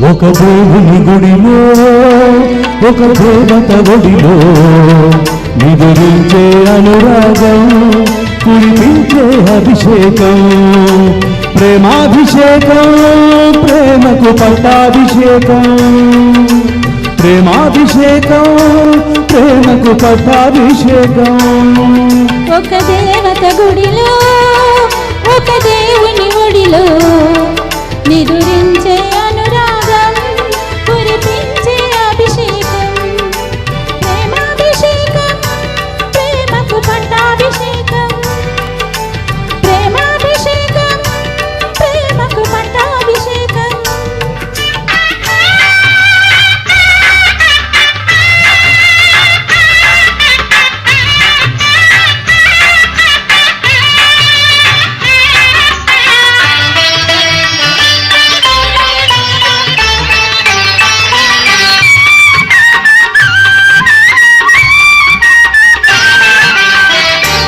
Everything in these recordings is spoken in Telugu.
ఒక దేవుని గుడిలో ఒక దేవత ఒడిలో నిదురించే అనురాగం కురిపించే అభిషేకం ప్రేమాభిషేకం ప్రేమకు పట్టాభిషేకం ప్రేమాభిషేకం ప్రేమకు పట్టాభిషేకం ఒక దేవత గుడిలో ఒక దేవుని ఒడిలో నిదురించే అనురాగం కురిపించే అభిషేకం ప్రేమాభిషేకం ప్రేమకు పట్టాభిషేకం ప్రేమాభిషేకం ప్రేమకు పట్టాభిషేకం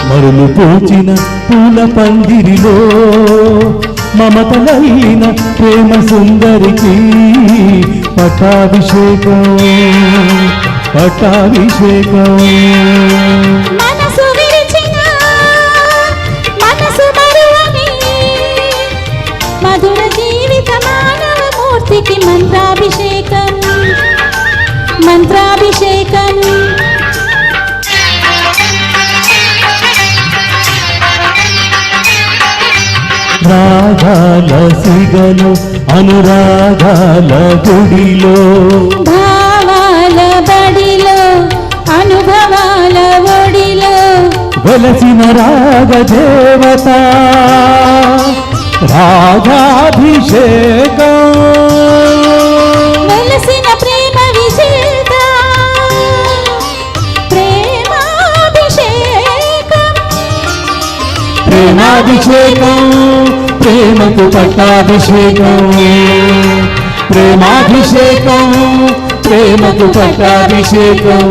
మరులు పూచిన పూల పందిరిలో మమతలైన ప్రేమ సుందరికి పట్టాభిషేకం పట్టాభిషేకం మనసు విరిచిన మనసు మరువని మధుర జీవిత మానవ మూర్తికి మంత్రాభిషేకం మంత్రాభిషేకం రాగాల సిగలు అనురాగాల గుడిలో భావాల బడిలో అనుభవాల ఒడిలో వెలసిన రాగ దేవత రాగాభిషేకం వెలసిన ప్రేమ విజేత ప్రేమాభిషేకం ప్రేమాభిషేకం ప్రేమకు పట్టాభిషేకం ప్రేమాభిషేకం ప్రేమకు పట్టాభిషేకం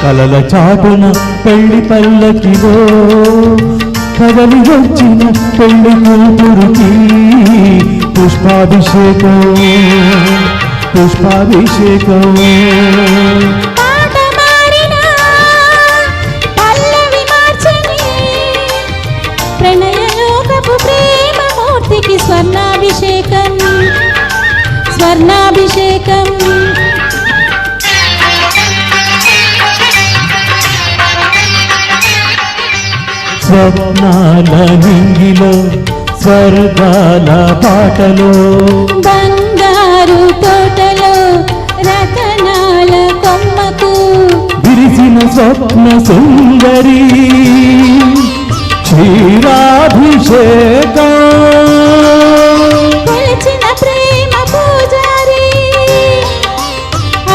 కలల చాటున పెళ్లి పల్లకిలో కదలి వచ్చిన పెళ్లి కూతురుకి పుష్పాభిషేకం పుష్పాభిషేకం పాట మారినా పల్లవి మార్చని ప్రణయలోకపు ప్రేమ మూర్తికి స్వర్ణాభిషేకం స్వర్ణాభిషేకం స్వప్నాల నింగిలో స్వర్గాల పాటలో బంగారు తోటలో రతనాల కొమ్మకు విరిసిన స్వప్న సుందరి క్షీరాభిషేకం కొలిచిన ప్రేమ పూజారి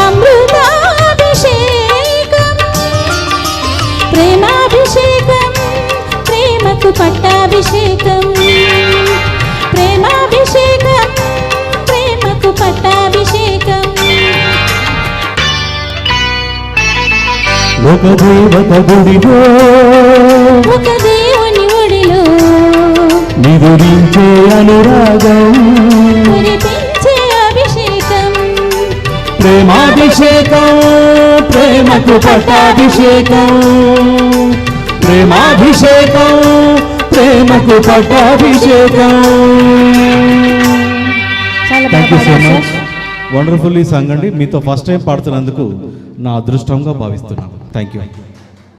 అమృతాభిషేకం ప్రేమాభిషేకం ప్రేమకు పట్టాభిషేకం ప్రేమాభిషేకం ప్రేమకు పట్టాభిషేకం ఒక దేవత గుడిలో ఒక దేవుని ఒడిలో నిదురించే అనురాగం కురిపించే అభిషేకం ప్రేమాభిషేకం ప్రేమకు పట్టాభిషేకం ప్రేమాభిషేకం ప్రేమకు పట్టాభిషేకం thank you so much wonderful ఈ సాంగ్ అండి మీతో ఫస్ట్ టైం పాడుతున్నందుకు నా అదృష్టంగా భావిస్తున్నాను థ్యాంక్ యూ